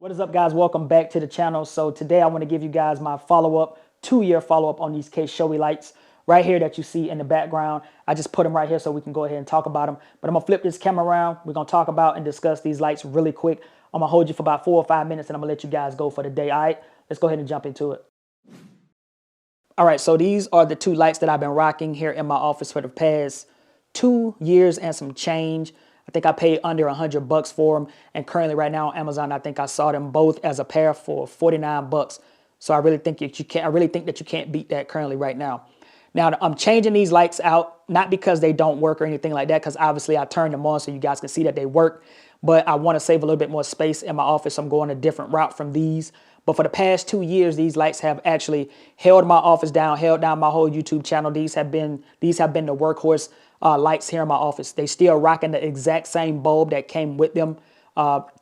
What is up, guys? Welcome back to the channel. So today I want to give you guys my follow-up, 2-year follow-up on these Kshioe lights right here that you see in the background. I just put them right here so we can go ahead and talk about them. But I'm going to flip this camera around. We're going to talk about and discuss these lights really quick. I'm going to hold you for about 4 or 5 minutes and I'm going to let you guys go for the day. All right, let's go ahead and jump into it. All right, so these are the 2 lights that I've been rocking here in my office for the past 2 years and some change. I think I paid under $100 for them, and currently right now on Amazon, I think I saw them both as a pair for $49. So I really think that you can't. I really think that you can't beat that currently right now. Now I'm changing these lights out, not because they don't work or anything like that, because obviously I turned them on so you guys can see that they work. But I want to save a little bit more space in my office. So I'm going a different route from these. But for the past 2 years, these lights have actually held my office down, held down my whole YouTube channel. These have been the workhorse lights here in my office. They still rocking the exact same bulb that came with them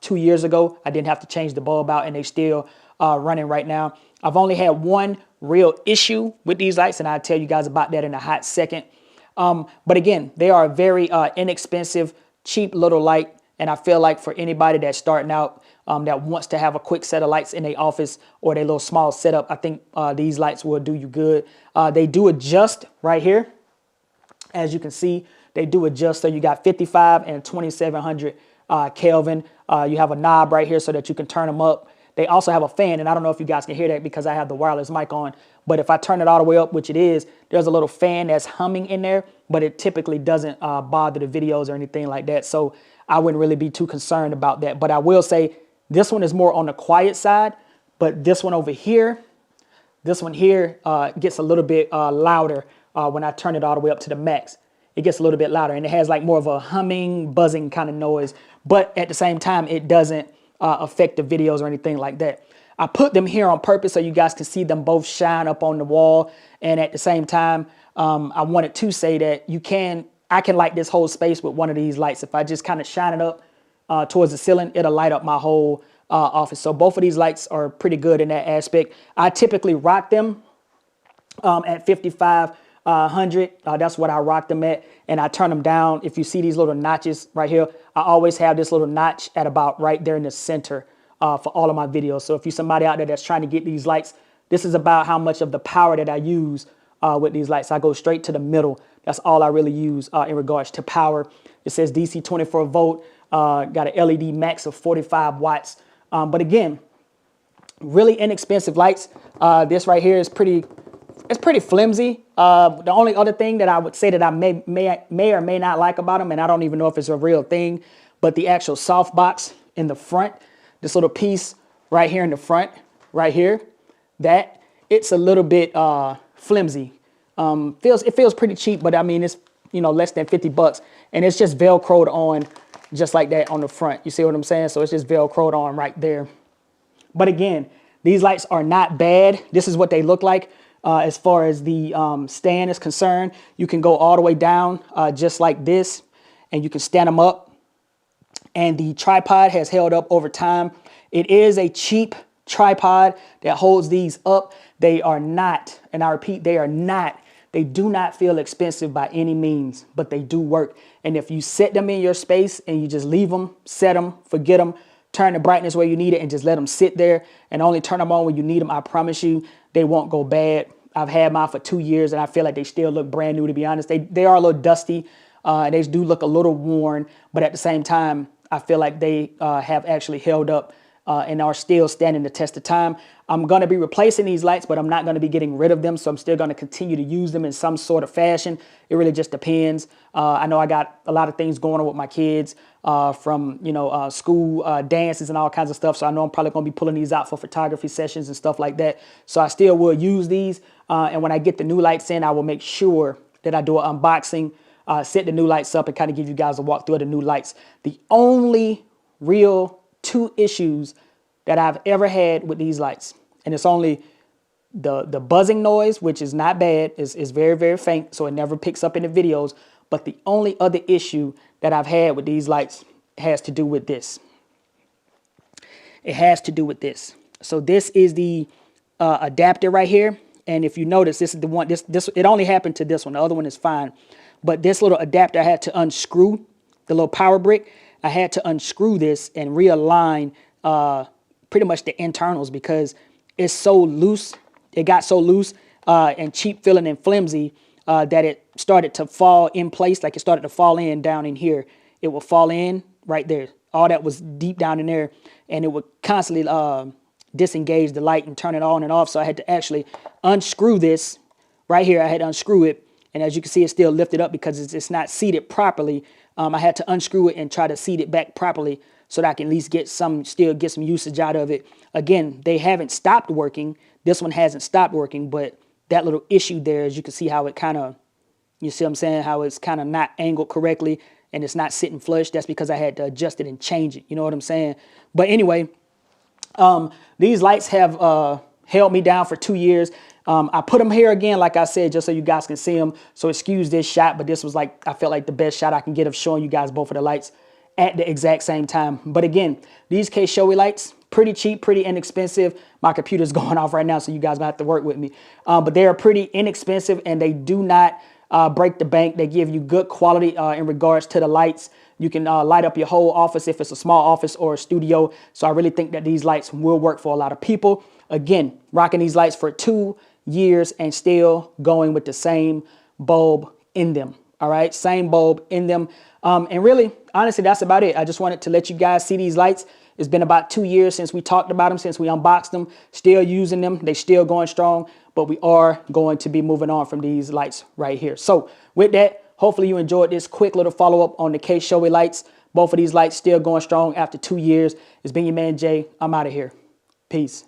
2 years ago. I didn't have to change the bulb out, and they still running right now. I've only had one real issue with these lights, and I'll tell you guys about that in a hot second. But again, they are a very inexpensive, cheap little light. And I feel like for anybody that's starting out that wants to have a quick set of lights in their office or their little small setup, I think these lights will do you good. They do adjust right here. As you can see, they do adjust. So you got 55 and 2700 Kelvin. You have a knob right here so that you can turn them up. They also have a fan, and I don't know if you guys can hear that because I have the wireless mic on. But if I turn it all the way up, which it is, there's a little fan that's humming in there, but it typically doesn't bother the videos or anything like that. So I wouldn't really be too concerned about that. But I will say this one is more on the quiet side, but this one over here, this one here gets a little bit louder when I turn it all the way up to the max. It gets a little bit louder, and it has like more of a humming, buzzing kind of noise. But at the same time, it doesn't affect the videos or anything like that. I put them here on purpose so you guys can see them both shine up on the wall. And at the same time, I wanted to say that I can light this whole space with one of these lights. If I just kind of shine it up towards the ceiling, it'll light up my whole office. So both of these lights are pretty good in that aspect. I typically rock them at 5500. That's what I rock them at. And I turn them down. If you see these little notches right here, I always have this little notch at about right there in the center for all of my videos. So if you're somebody out there that's trying to get these lights, this is about how much of the power that I use with these lights. I go straight to the middle. That's all I really use in regards to power. It says DC 24 volt, got an LED max of 45 watts. But again, really inexpensive lights. This right here is pretty flimsy. The only other thing that I would say that I may or may not like about them, and I don't even know if it's a real thing, but the actual softbox in the front, this little piece right here in the front, right here, that it's a little bit flimsy. It feels pretty cheap, but I mean it's less than $50, and it's just Velcroed on just like that on the front. You see what I'm saying? So it's just Velcroed on right there. But again, these lights are not bad. This is what they look like. As far as the stand is concerned, you can go all the way down just like this, and you can stand them up. And the tripod has held up over time. It is a cheap tripod that holds these up. They are not, and I repeat, they do not feel expensive by any means, but they do work. And if you set them in your space and you just leave them, set them, forget them, turn the brightness where you need it, and just let them sit there and only turn them on when you need them, I promise you, they won't go bad. I've had mine for 2 years, and I feel like they still look brand new, to be honest. They are a little dusty, and they do look a little worn, but at the same time, I feel like they have actually held up and are still standing the test of time. I'm going to be replacing these lights, but I'm not going to be getting rid of them, so I'm still going to continue to use them in some sort of fashion. It really just depends. I know I got a lot of things going on with my kids from school dances and all kinds of stuff, so I know I'm probably going to be pulling these out for photography sessions and stuff like that. So I still will use these, and when I get the new lights in, I will make sure that I do an unboxing, set the new lights up, and kind of give you guys a walkthrough of the new lights. The only real 2 issues that I've ever had with these lights, and it's only the buzzing noise, which is not bad, is very, very faint, so it never picks up in the videos. But the only other issue that I've had with these lights has to do with this. It has to do with this. So this is the adapter right here, and if you notice, this is the one. This it only happened to this one. The other one is fine, but this little adapter I had to unscrew the little power brick. I had to unscrew this and realign pretty much the internals, because it's so loose. It got so loose and cheap feeling and flimsy that it started to fall in place. Like it started to fall in down in here. It would fall in right there. All that was deep down in there, and it would constantly disengage the light and turn it on and off. So I had to actually unscrew this right here. I had to unscrew it. And as you can see, it's still lifted up because it's not seated properly. I had to unscrew it and try to seat it back properly so that I can at least still get some usage out of it. Again, they haven't stopped working. This one hasn't stopped working, but that little issue there, as you can see how it kind of, you see what I'm saying, how it's kind of not angled correctly and it's not sitting flush. That's because I had to adjust it and change it. You know what I'm saying? But anyway, these lights have held me down for 2 years. I put them here again, like I said, just so you guys can see them. So excuse this shot, but this was like, I felt like the best shot I can get of showing you guys both of the lights at the exact same time. But again, these Kshioe lights, pretty cheap, pretty inexpensive. My computer's going off right now, so you guys gonna have to work with me. But they are pretty inexpensive, and they do not break the bank. They give you good quality in regards to the lights. You can light up your whole office if it's a small office or a studio. So I really think that these lights will work for a lot of people. Again, rocking these lights for 2 years and still going with the same bulb in them. All right, same bulb in them. And really, honestly, that's about it. I just wanted to let you guys see these lights. It's been about 2 years since we talked about them, since we unboxed them. Still using them. They still going strong, but we are going to be moving on from these lights right here. So with that, hopefully you enjoyed this quick little follow-up on the Kshioe lights. Both of these lights still going strong after 2 years. It's been your man, Jay. I'm out of here. Peace.